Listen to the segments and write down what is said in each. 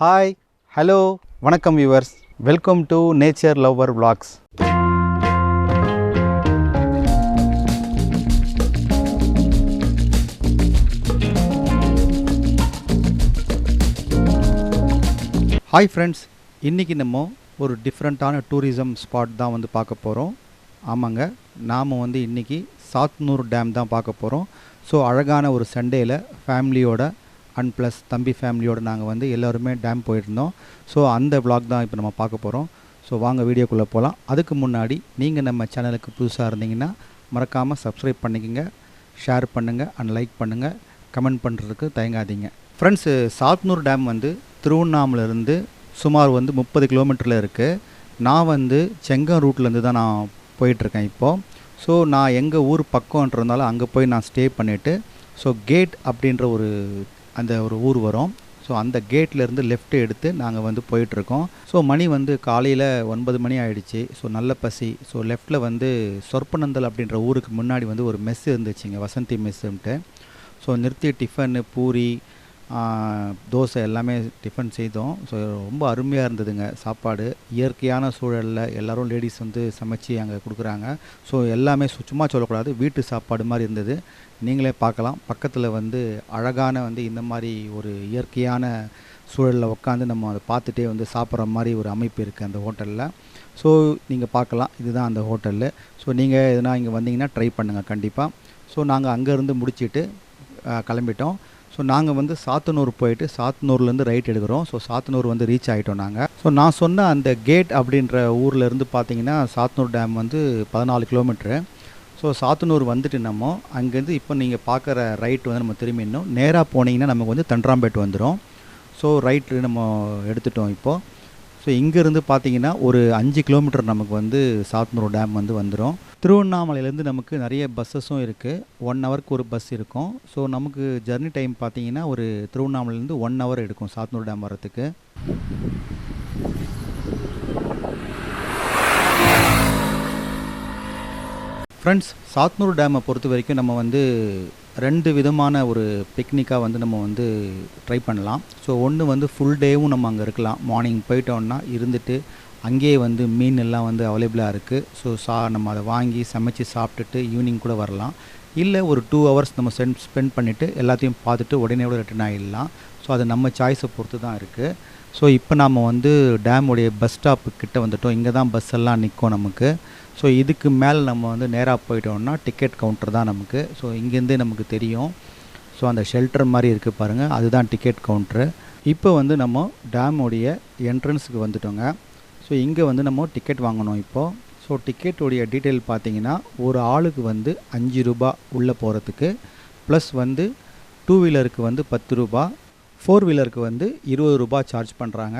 Hi, hello, வணக்கம் viewers. Welcome to nature lover vlogs. Hi friends, இன்றைக்கி நம்ம ஒரு டிஃப்ரெண்ட்டான டூரிசம் ஸ்பாட் தான் வந்து பார்க்க போகிறோம். ஆமாங்க, நாம் வந்து இன்றைக்கி சாத்தனூர் டேம் தான் பார்க்க போகிறோம். ஸோ அழகான ஒரு சண்டேயில் ஃபேமிலியோட அண்ட் ப்ளஸ் தம்பி ஃபேமிலியோடு நாங்கள் வந்து எல்லோருமே டேம் போயிருந்தோம். ஸோ அந்த vlog தான் இப்போ நம்ம பார்க்க போகிறோம். ஸோ வாங்க வீடியோக்குள்ளே போகலாம். அதுக்கு முன்னாடி நீங்கள் நம்ம சேனலுக்கு புதுசாக இருந்தீங்கன்னா மறக்காமல் சப்ஸ்கிரைப் பண்ணிக்கோங்க, ஷேர் பண்ணுங்கள் அண்ட் லைக் பண்ணுங்கள், கமெண்ட் பண்ணுறதுக்கு தயங்காதீங்க. ஃப்ரெண்ட்ஸு, சாத்தனூர் டேம் வந்து திருவண்ணாமலையிலேருந்து சுமார் வந்து 30 கிலோமீட்டரில் இருக்குது. நான் வந்து செங்கம் ரூட்லேருந்து தான் நான் போயிட்டுருக்கேன் இப்போது. ஸோ நான் எங்கள் ஊர் பக்கம்ன்றதுனால அங்கே போய் நான் ஸ்டே பண்ணிவிட்டு, ஸோ கேட் அப்படின்ற அந்த ஒரு ஊர் வரும். ஸோ அந்த கேட்லேருந்து லெஃப்ட்டு எடுத்து நாங்கள் வந்து போயிட்டுருக்கோம். ஸோ மணி வந்து காலையில் 9 மணி ஆகிடுச்சி. ஸோ நல்ல பசி. ஸோ லெஃப்ட்டில் வந்து சொற்பனந்தல் அப்படின்ற ஊருக்கு முன்னாடி வந்து ஒரு மெஸ் இருந்துச்சுங்க, வசந்தி மெஸ்ஸுன்ட்டு. ஸோ நிறுத்தி டிஃபனு, பூரி, தோசை எல்லாமே டிஃபன் செய்தோம். ஸோ ரொம்ப அருமையாக இருந்ததுங்க சாப்பாடு. இயற்கையான சூழலில் எல்லோரும் லேடிஸ் வந்து சமைச்சு அங்கே கொடுக்குறாங்க. ஸோ எல்லாமே சும்மா சொல்லக்கூடாது, வீட்டு சாப்பாடு மாதிரி இருந்தது. நீங்களே பார்க்கலாம். பக்கத்தில் வந்து அழகான வந்து இந்த மாதிரி ஒரு இயற்கையான சூழலில் உட்காந்து நம்ம அதை பார்த்துட்டே வந்து சாப்பிட்ற மாதிரி ஒரு அமைப்பு இருக்குது அந்த ஹோட்டலில். ஸோ நீங்கள் பார்க்கலாம், இதுதான் அந்த ஹோட்டலு. ஸோ நீங்கள் எதுனா இங்கே வந்தீங்கன்னா ட்ரை பண்ணுங்கள் கண்டிப்பாக. ஸோ நாங்கள் அங்கேருந்து முடிச்சுட்டு கிளம்பிட்டோம். ஸோ நாங்கள் வந்து சாத்தனூர் போயிட்டு சாத்தனூர்லேருந்து ரைட் எடுக்கிறோம். ஸோ சாத்தனூர் வந்து ரீச் ஆகிட்டோம் நாங்கள். ஸோ நான் சொன்ன அந்த கேட் அப்படின்ற ஊர்லேருந்து பார்த்தீங்கன்னா சாத்தனூர் டேம் வந்து 14 கிலோமீட்ரு. ஸோ சாத்தனூர் வந்துட்டு நம்ம அங்கேருந்து இப்போ நீங்கள் பார்க்குற ரைட் வந்து நம்ம திரும்பிடணும். நேராக போனீங்கன்னா நமக்கு வந்து தண்டராம்பேட் வந்துடும். ஸோ ரைட்டு நம்ம எடுத்துட்டோம் இப்போது. ஸோ இங்கேருந்து பார்த்தீங்கன்னா ஒரு 5 கிலோமீட்டர் நமக்கு வந்து சாத்தனூர் டேம் வந்து வந்துடும். திருவண்ணாமலையிலேருந்து நமக்கு நிறைய பஸ்ஸஸும் இருக்குது. 1 ஹவருக்கு ஒரு பஸ் இருக்கும். ஸோ நமக்கு ஜர்னி டைம் பார்த்தீங்கன்னா ஒரு திருவண்ணாமலையிலேருந்து 1 ஹவர் எடுக்கும் சாத்தனூர் டேம் வரத்துக்கு. ஃப்ரெண்ட்ஸ், சாத்தனூர் டேமை பொறுத்த வரைக்கும் நம்ம வந்து 2 விதமான ஒரு பிக்னிக்காக வந்து நம்ம வந்து ட்ரை பண்ணலாம். ஸோ ஒன்று வந்து ஃபுல் டேவும் நம்ம அங்கே இருக்கலாம். மார்னிங் போயிட்டோன்னா இருந்துட்டு அங்கேயே வந்து மீன் எல்லாம் வந்து அவைலபிளாக இருக்குது. ஸோ நம்ம அதை வாங்கி சமைச்சு சாப்பிட்டுட்டு ஈவினிங் கூட வரலாம். இல்லை ஒரு 2 ஹவர்ஸ் நம்ம ஸ்பெண்ட் பண்ணிவிட்டு எல்லாத்தையும் பார்த்துட்டு உடனே கூட ரிட்டர்ன் ஆகிடலாம். ஸோ அது நம்ம சாய்ஸை பொறுத்து தான் இருக்குது. ஸோ இப்போ நாம் வந்து டேமுடைய பஸ் ஸ்டாப்பு கிட்ட வந்துட்டோம். இங்கே தான் பஸ் எல்லாம் நிற்கும் நமக்கு. ஸோ இதுக்கு மேலே நம்ம வந்து நேராக போயிட்டோம்னா டிக்கெட் கவுண்டர் தான் நமக்கு. ஸோ இங்கேருந்தே நமக்கு தெரியும். ஸோ அந்த ஷெல்டர் மாதிரி இருக்குது பாருங்கள், அதுதான் டிக்கெட் கவுண்ட்ரு. இப்போ வந்து நம்ம டேமுடைய என்ட்ரன்ஸுக்கு வந்துட்டோங்க. ஸோ இங்கே வந்து நம்ம டிக்கெட் வாங்கணும் இப்போது. ஸோ டிக்கெட்டுடைய டீட்டெயில் பார்த்தீங்கன்னா ஒரு ஆளுக்கு வந்து 5 ரூபா உள்ளே போகிறதுக்கு, ப்ளஸ் வந்து 2 வீலருக்கு வந்து 10 ரூபா, 4 வீலருக்கு வந்து 20 ரூபா சார்ஜ் பண்ணுறாங்க.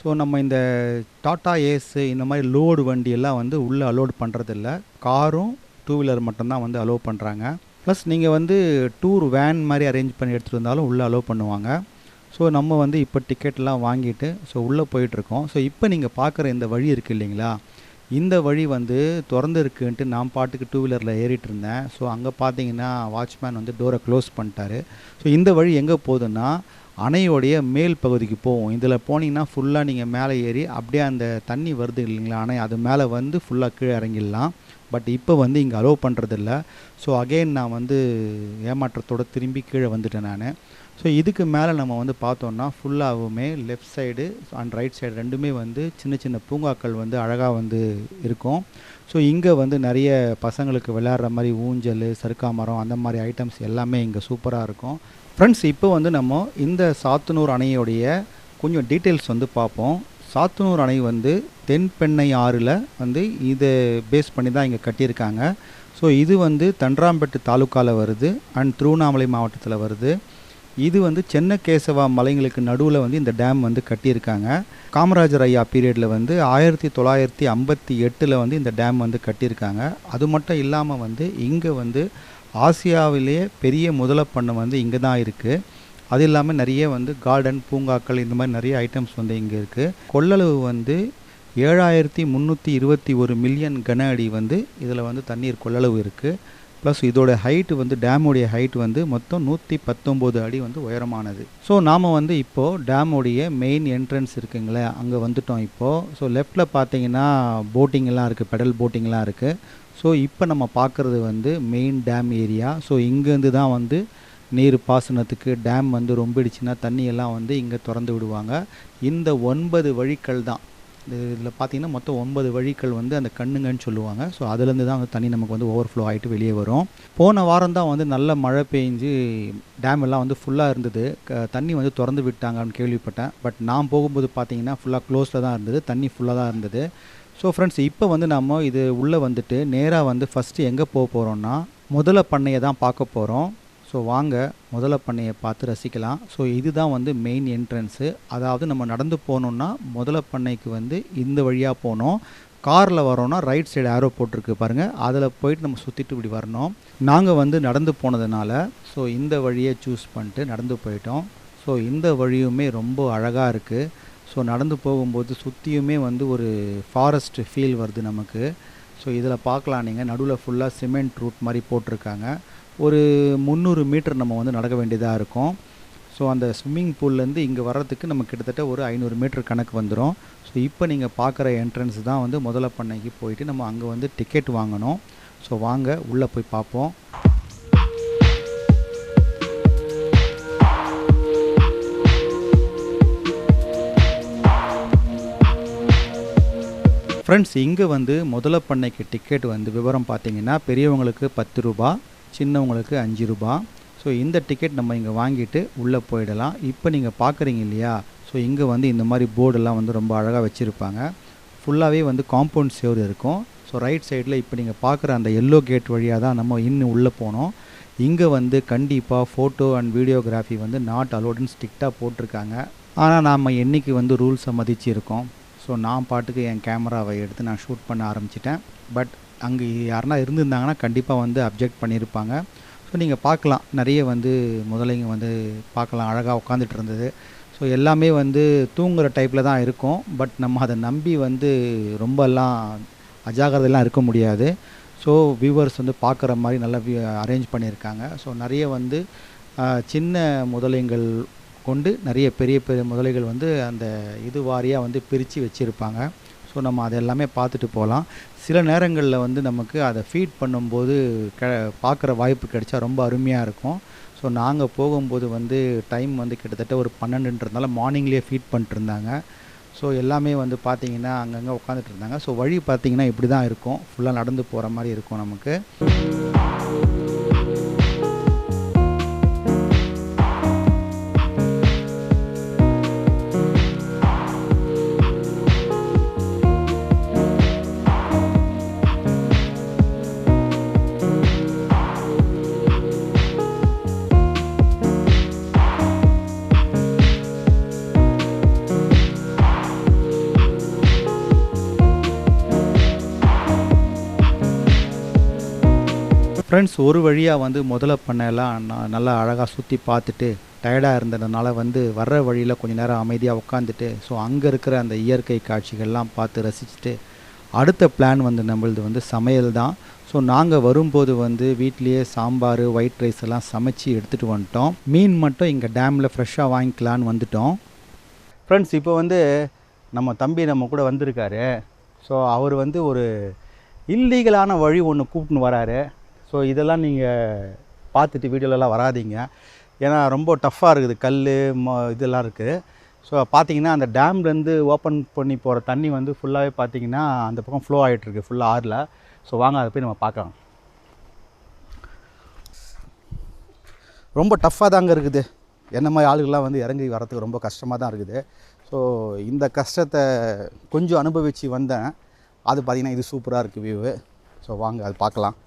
ஸோ நம்ம இந்த டாட்டா ஏஸு இந்த மாதிரி லோடு வண்டியெல்லாம் வந்து உள்ளே அலோட் பண்ணுறதில்ல. காரும் 2 வீலர் மட்டும்தான் வந்து அலோவ் பண்ணுறாங்க. ப்ளஸ் நீங்கள் வந்து டூர் வேன் மாதிரி அரேஞ்ச் பண்ணி எடுத்துகிட்டு வந்தாலும் உள்ளே அலோவ் பண்ணுவாங்க. ஸோ நம்ம வந்து இப்போ டிக்கெட்லாம் வாங்கிட்டு ஸோ உள்ளே போயிட்டுருக்கோம். ஸோ இப்போ நீங்கள் பார்க்குற இந்த வழி இருக்குது இல்லைங்களா, இந்த வழி வந்து திறந்து இருக்குன்ட்டு நான் பாட்டுக்கு 2 வீலரில் ஏறிட்டு இருந்தேன். ஸோ அங்கே பார்த்தீங்கன்னா வாட்ச்மேன் வந்து டோரை க்ளோஸ் பண்ணிட்டாரு. ஸோ இந்த வழி எங்கே போகுதுன்னா அணையோடைய மேல் பகுதிக்கு போகும். இதில் போனீங்கன்னா ஃபுல்லாக நீங்கள் மேலே ஏறி அப்படியே அந்த தண்ணி வருது இல்லைங்களா அணை, அது மேலே வந்து ஃபுல்லாக கீழே இறங்கிடலாம். பட் இப்போ வந்து இங்கே அலோவ் பண்ணுறதில்ல. ஸோ அகெயின் நான் வந்து ஏமாற்றத்தோடு திரும்பி கீழே வந்துட்டேன் நான். ஸோ இதுக்கு மேலே நம்ம வந்து பார்த்தோன்னா ஃபுல்லாகவுமே left side and right side ரெண்டுமே வந்து சின்ன சின்ன பூங்காக்கள் வந்து அழகாக வந்து இருக்கும். ஸோ இங்கே வந்து நிறைய பசங்களுக்கு விளையாடுற மாதிரி ஊஞ்சல், சறுக்கா மரம், அந்த மாதிரி ஐட்டம்ஸ் எல்லாமே இங்கே சூப்பராக இருக்கும். ஃப்ரெண்ட்ஸ், இப்போ வந்து நம்ம இந்த சாத்தனூர் அணையோடைய கொஞ்சம் டீட்டெயில்ஸ் வந்து பார்ப்போம். சாத்தனூர் அணை வந்து தென்பெண்ணை ஆறில் வந்து இதை பேஸ் பண்ணி தான் இங்கே கட்டியிருக்காங்க. ஸோ இது வந்து தண்டராம்பேட்டு தாலுக்காவில் வருது அண்ட் திருவண்ணாமலை மாவட்டத்தில் வருது. இது வந்து சென்னகேசவா மலைங்களுக்கு நடுவில் வந்து இந்த டேம் வந்து கட்டியிருக்காங்க. காமராஜர் ஐயா பீரியடில் வந்து 1958 வந்து இந்த டேம் வந்து கட்டியிருக்காங்க. அது மட்டும் இல்லாமல் வந்து இங்கே வந்து ஆசியாவிலேயே பெரிய முதலைப்பண்ணை வந்து இங்கே தான் இருக்குது. அது இல்லாமல் நிறைய வந்து கார்டன், பூங்காக்கள், இந்த மாதிரி நிறைய ஐட்டம்ஸ் வந்து இங்கே இருக்குது. கொள்ளளவு வந்து 7321 மில்லியன் கன அடி வந்து இதில் வந்து தண்ணீர் கொள்ளளவு இருக்குது. ப்ளஸ் இதோட ஹைட்டு வந்து டேமோடைய ஹைட் வந்து மொத்தம் 119 அடி வந்து உயரமானது. ஸோ நாம் வந்து இப்போது டேமோடைய மெயின் என்ட்ரன்ஸ் இருக்குங்களே அங்கே வந்துட்டோம் இப்போது. ஸோ லெஃப்ட்டில் பார்த்தீங்கன்னா போட்டிங்கெல்லாம் இருக்குது, பெடல் போட்டிங்லாம் இருக்குது. ஸோ இப்போ நம்ம பார்க்குறது வந்து மெயின் டேம் ஏரியா. ஸோ இங்கேருந்து தான் வந்து நீர் பாசனத்துக்கு டேம் வந்து ரொம்பிடுச்சுன்னா தண்ணியெல்லாம் வந்து இங்கே திறந்து விடுவாங்க. இந்த 9 வழிகள் தான் இதில் பார்த்தீங்கன்னா மொத்தம் 9 வழிகள் வந்து அந்த கண்ணுங்கன்னு சொல்லுவாங்க. ஸோ அதுலேருந்து தான் வந்து தண்ணி நமக்கு வந்து ஓவர்ஃப்ளோ ஆகிட்டு வெளியே வரும். போன வாரம் தான் வந்து நல்ல மழை பெஞ்சு டேம் எல்லாம் வந்து ஃபுல்லாக இருந்தது. தண்ணி வந்து திறந்து விட்டாங்கன்னு கேள்விப்பட்டேன். பட் நான் போகும்போது பார்த்தீங்கன்னா ஃபுல்லாக க்ளோஸில் தான் இருந்தது, தண்ணி ஃபுல்லாக தான் இருந்தது. ஸோ ஃப்ரெண்ட்ஸ், இப்போ வந்து நம்ம இது உள்ளே வந்துட்டு நேராக வந்து ஃபஸ்ட்டு எங்கே போக போகிறோம்னா முதல பண்ணையை தான் பார்க்க போகிறோம். ஸோ வாங்க முதல பண்ணையை பார்த்து ரசிக்கலாம். ஸோ இதுதான் வந்து மெயின் என்ட்ரன்ஸு. அதாவது நம்ம நடந்து போகணுன்னா முதல பண்ணைக்கு வந்து இந்த வழியாக போனோம். காரில் வரோன்னா ரைட் சைடு ஆரோ போட்டிருக்கு பாருங்கள், அதில் போயிட்டு நம்ம சுற்றிட்டு இப்படி வரணும். நாங்கள் வந்து நடந்து போனதுனால ஸோ இந்த வழியை சூஸ் பண்ணிட்டு நடந்து போயிட்டோம். ஸோ இந்த வழியுமே ரொம்ப அழகாக இருக்குது. ஸோ நடந்து போகும்போது சுற்றியுமே வந்து ஒரு ஃபாரஸ்ட் ஃபீல் வருது நமக்கு. ஸோ இதில் பார்க்கலாம், நீங்கள் நடுவில் ஃபுல்லாக சிமெண்ட் ரூட் மாதிரி போட்டிருக்காங்க. ஒரு 300 மீட்டர் நம்ம வந்து நடக்க வேண்டியதாக இருக்கும். ஸோ அந்த ஸ்விம்மிங் பூல்லேருந்து இங்கே வர்றதுக்கு நம்ம கிட்டத்தட்ட ஒரு 500 மீட்டர் கணக்கு வந்துடும். ஸோ இப்போ நீங்கள் பார்க்குற என்ட்ரன்ஸ் தான் வந்து முதல பண்ணைக்கு போயிட்டு நம்ம அங்கே வந்து டிக்கெட் வாங்கணும். ஸோ வாங்க உள்ளே போய் பார்ப்போம். ஃப்ரெண்ட்ஸ், இங்கே வந்து முதல பண்ணைக்கு டிக்கெட் வந்து விவரம் பார்த்தீங்கன்னா பெரியவங்களுக்கு 10 ரூபா, சின்னவங்களுக்கு 5 ரூபா. ஸோ இந்த டிக்கெட் நம்ம இங்கே வாங்கிட்டு உள்ளே போயிடலாம். இப்போ நீங்கள் பார்க்குறீங்க இல்லையா, ஸோ இங்கே வந்து இந்த மாதிரி போர்டெல்லாம் வந்து ரொம்ப அழகாக வச்சுருப்பாங்க. ஃபுல்லாகவே வந்து காம்பவுண்ட் சேர் இருக்கும். ஸோ ரைட் சைடில் இப்போ நீங்கள் பார்க்குற அந்த எல்லோ கேட் வழியாக தான் நம்ம இன்னும் உள்ளே போனோம். இங்கே வந்து கண்டிப்பாக ஃபோட்டோ அண்ட் வீடியோகிராஃபி வந்து நாட் அலோடுன்னு ஸ்ட்ரிக்டாக போட்டிருக்காங்க. ஆனால் நாம் என்றைக்கு வந்து ரூல்ஸை மதிச்சு இருக்கோம். ஸோ நான் பாட்டுக்கு என் கேமராவை எடுத்து நான் ஷூட் பண்ண ஆரம்பிச்சிட்டேன். பட் அங்கே யாருனா இருந்திருந்தாங்கன்னா கண்டிப்பாக வந்து அப்ஜெக்ட் பண்ணியிருப்பாங்க. ஸோ நீங்கள் பார்க்கலாம், நிறைய வந்து முதலைங்க வந்து பார்க்கலாம், அழகாக உட்காந்துட்டு இருந்தது. ஸோ எல்லாமே வந்து தூங்குகிற டைப்பில் தான் இருக்கும். பட் நம்ம அதை நம்பி வந்து ரொம்பலாம் அஜாகிரதையெல்லாம் இருக்க முடியாது. ஸோ வியூவர்ஸ் வந்து பார்க்குற மாதிரி நல்லா அரேஞ்ச் பண்ணியிருக்காங்க. ஸோ நிறைய வந்து சின்ன முதலைங்கள் கொண்டு நிறைய பெரிய பெரிய முதலைகள் வந்து அந்த இது வாரியாக வந்து பிரித்து வச்சுருப்பாங்க. ஸோ நம்ம அதை எல்லாமே பார்த்துட்டு போகலாம். சில நேரங்களில் வந்து நமக்கு அதை ஃபீட் பண்ணும்போது பார்க்குற வாய்ப்பு கிடைச்சா ரொம்ப அருமையாக இருக்கும். ஸோ நாங்கள் போகும்போது வந்து டைம் வந்து கிட்டத்தட்ட ஒரு 12ன்றதுனால மார்னிங்லேயே ஃபீட் பண்ணிட்டுருந்தாங்க. ஸோ எல்லாமே வந்து பார்த்திங்கன்னா அங்கங்கே உட்காந்துட்டு இருந்தாங்க. ஸோ வழி பார்த்திங்கன்னா இப்படி தான் இருக்கும், ஃபுல்லாக நடந்து போகிற மாதிரி இருக்கும் நமக்கு. ஃப்ரெண்ட்ஸ், ஒரு வழியாக வந்து முதல பண்ணையெல்லாம் நல்லா அழகாக சுற்றி பார்த்துட்டு டயர்டாக இருந்ததுனால வந்து வர்ற வழியில் கொஞ்சம் நேரம் அமைதியாக உட்காந்துட்டு ஸோ அங்கே இருக்கிற அந்த இயற்கை காட்சிகள்லாம் பார்த்து ரசிச்சுட்டு அடுத்த பிளான் வந்து நம்மளது வந்து சமையல் தான். ஸோ நாங்கள் வரும்போது வந்து வீட்லேயே சாம்பார், ஒயிட் ரைஸ் எல்லாம் சமைச்சு எடுத்துகிட்டு வந்துட்டோம். மீன் மட்டும் இங்கே டேமில் ஃப்ரெஷ்ஷாக வாங்கிக்கலான்னு வந்துட்டோம். ஃப்ரெண்ட்ஸ், இப்போ வந்து நம்ம தம்பி நம்ம கூட வந்திருக்காரு. ஸோ அவர் வந்து ஒரு இல்லீகலான வழி ஒன்று கூப்பிட்டுன்னு வராரு. ஸோ இதெல்லாம் நீங்கள் பார்த்துட்டு வீடியோலலாம் வராதிங்க, ஏன்னா ரொம்ப டஃப்பாக இருக்குது, கல் இதெல்லாம் இருக்குது. ஸோ பார்த்தீங்கன்னா அந்த டேம்லேருந்து ஓப்பன் பண்ணி போகிற தண்ணி வந்து ஃபுல்லாகவே பார்த்தீங்கன்னா அந்த பக்கம் ஃப்ளோ ஆகிட்டுருக்கு ஃபுல்லாக ஆறில். ஸோ வாங்க அதை போய் நம்ம பார்க்கலாம். ரொம்ப டஃப்பாக தாங்க இருக்குது. என்ன மாதிரி ஆளுகள்லாம் வந்து இறங்கி வரத்துக்கு ரொம்ப கஷ்டமாக தான் இருக்குது. ஸோ இந்த கஷ்டத்தை கொஞ்சம் அனுபவித்து வந்தேன். அது பார்த்திங்கன்னா இது சூப்பராக இருக்குது வியூவு. ஸோ வாங்க அது பார்க்கலாம்.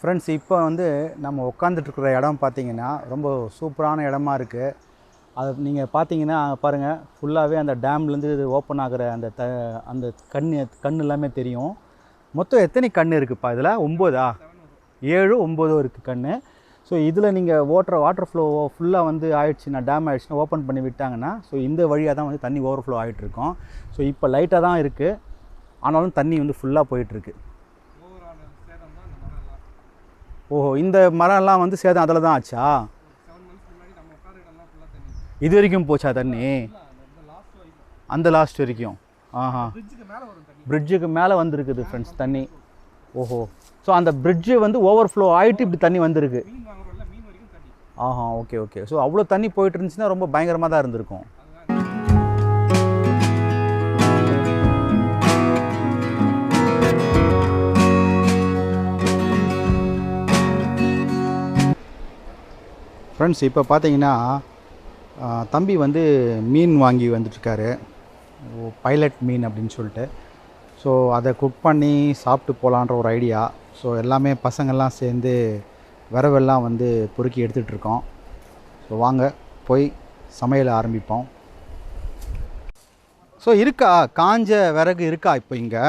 ஃப்ரெண்ட்ஸ், இப்போ வந்து நம்ம உட்காந்துட்ருக்குற இடம் பார்த்திங்கன்னா ரொம்ப சூப்பரான இடமா இருக்குது. அதை நீங்கள் பார்த்தீங்கன்னா பாருங்கள், ஃபுல்லாகவே அந்த டேம்லேருந்து ஓப்பன் ஆகிற அந்த கண் எல்லாமே தெரியும். மொத்தம் எத்தனை கண் இருக்குதுப்பா இதில்? 9ஆ? 7 9 இருக்குது கண். ஸோ இதில் நீங்கள் வாட்டர் ஃப்ளோ ஃபுல்லாக வந்து ஆயிடுச்சுன்னா, டேம் ஆகிடுச்சுன்னா ஓப்பன் பண்ணி விட்டாங்கன்னா, ஸோ இந்த வழியாக தான் வந்து தண்ணி ஓவர் ஃப்ளோ ஆகிட்டுருக்கோம். ஸோ இப்போ லைட்டாக தான் இருக்குது, ஆனாலும் தண்ணி வந்து ஃபுல்லாக போயிட்டுருக்கு. ஓஹோ, இந்த மரம்லாம் வந்து சேதம் அதில் தான் ஆச்சா? இது வரைக்கும் போச்சா தண்ணி? அந்த லாஸ்ட் வரைக்கும்? ஆஹா, பிரிட்ஜுக்கு மேலே வந்துருக்குது ஃப்ரெண்ட்ஸ் தண்ணி. ஓஹோ, ஸோ அந்த பிரிட்ஜு வந்து ஓவர் ஃப்ளோ ஆகிட்டு இப்படி தண்ணி வந்திருக்கு. ஆஹா, ஓகே ஓகே. ஸோ அவ்வளோ தண்ணி போயிட்டு இருந்துச்சுன்னா ரொம்ப பயங்கரமாக தான் இருந்திருக்கும். ஃப்ரெண்ட்ஸ், இப்போ பார்த்தீங்கன்னா தம்பி வந்து மீன் வாங்கி வந்துட்டுருக்காரு, பைலட் மீன் அப்படின்னு சொல்லிட்டு. ஸோ அதை குக் பண்ணி சாப்பிட்டு போகலான்ற ஒரு ஐடியா. ஸோ எல்லாமே பசங்கள்லாம் சேர்ந்து விரவெல்லாம் வந்து பொறுக்கி எடுத்துகிட்ருக்கோம். ஸோ வாங்க போய் சமையலை ஆரம்பிப்போம். ஸோ இருக்கா காஞ்ச விறகு இருக்கா இப்போ இங்கே?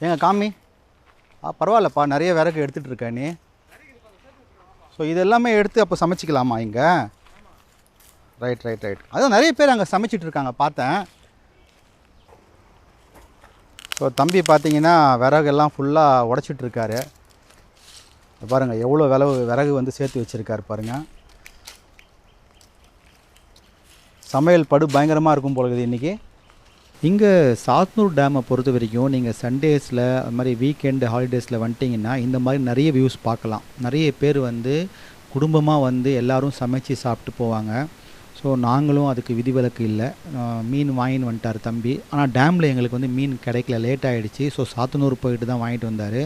ஏங்க காமி. பரவாயில்லப்பா, நிறைய விறகு எடுத்துகிட்டு இருக்க நீ. ஸோ இதெல்லாமே எடுத்து அப்போ சமைச்சிக்கலாமா இங்கே? ரைட். அதுவும் நிறைய பேர் அங்கே சமைச்சிட்டு இருக்காங்க பார்த்தேன். ஸோ தம்பி பார்த்தீங்கன்னா விறகெல்லாம் ஃபுல்லாக உடச்சிட்ருக்காரு. பாருங்கள் எவ்வளோ விறகு வந்து சேர்த்து வச்சுருக்காரு பாருங்கள். சமையல் படு பயங்கரமாக இருக்கும் போலகுது இன்றைக்கி. இங்கே சாத்னூர் டேமை பொறுத்த வரைக்கும் நீங்கள் சண்டேஸில் அது மாதிரி வீக்கெண்டு ஹாலிடேஸில் வந்துட்டிங்கன்னா இந்த மாதிரி நிறைய வியூஸ் பார்க்கலாம். நிறைய பேர் வந்து குடும்பமாக வந்து எல்லோரும் சமைச்சு சாப்பிட்டு போவாங்க. ஸோ நாங்களும் அதுக்கு விதிவிலக்கு இல்லை. மீன் வாங்கின்னு வந்துட்டார் தம்பி. ஆனால் டேமில் எங்களுக்கு வந்து மீன் கிடைக்கல, லேட் ஆகிடுச்சு. ஸோ சாத்தனூர் போயிட்டு தான் வாங்கிட்டு வந்தார்.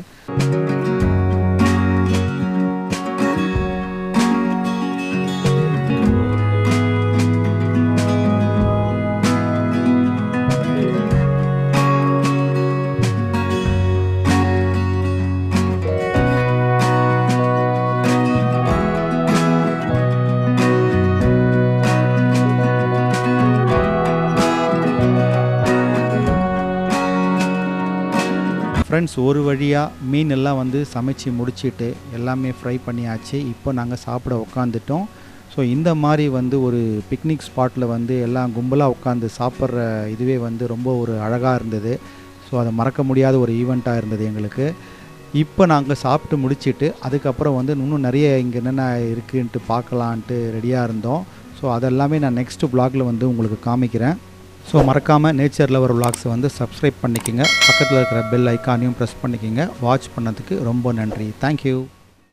ஃப்ரெண்ட்ஸ், ஒரு வழியாக மீன் எல்லாம் வந்து சமைச்சு முடிச்சுட்டு எல்லாமே ஃப்ரை பண்ணியாச்சு. இப்போ நாங்கள் சாப்பிட உட்காந்துட்டோம். ஸோ இந்த மாதிரி வந்து ஒரு பிக்னிக் ஸ்பாட்டில் வந்து எல்லாம் கும்பலாக உட்காந்து சாப்பிட்ற இதுவே வந்து ரொம்ப ஒரு அழகாக இருந்தது. ஸோ அதை மறக்க முடியாத ஒரு ஈவெண்ட்டாக இருந்தது எங்களுக்கு. இப்போ நாங்கள் சாப்பிட்டு முடிச்சுட்டு அதுக்கப்புறம் வந்து இன்னும் நிறைய இங்கே என்னென்ன இருக்குன்ட்டு பார்க்கலான்ட்டு ரெடியாக இருந்தோம். ஸோ அதெல்லாமே நான் நெக்ஸ்ட்டு வ்ளாகில் வந்து உங்களுக்கு காமிக்கிறேன். ஸோ மறக்காமல் நேச்சர் லவர் வ்ளாக்ஸை வந்து சப்ஸ்கிரைப் பண்ணிக்கோங்க. பக்கத்தில் இருக்கிற பெல் ஐக்கானையும் ப்ரெஸ் பண்ணிக்கோங்க. வாட்ச் பண்ணதுக்கு ரொம்ப நன்றி. தேங்க்யூ.